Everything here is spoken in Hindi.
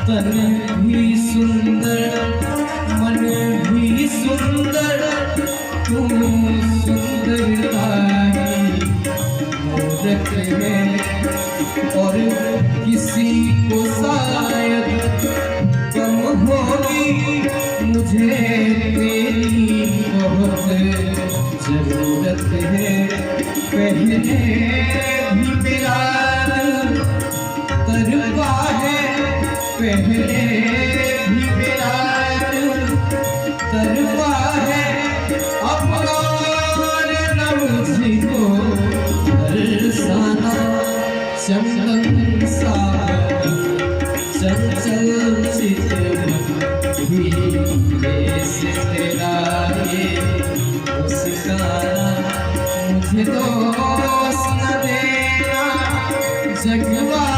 तन भी सुंदर मन भी सुंदर तू सुंदरता ही मूरत है और किसी को शायद कम होगी मुझे तेरी बहुत जरूरत है। पहले भी मेरा तजुर्बा है पहले भी मेरा तजुर्बा है अब और न मुझको दर्शाना चंदन सा चंचल चित्र भी जैसे तेरा ये मुस्काना मुझे दोष न देना जगवा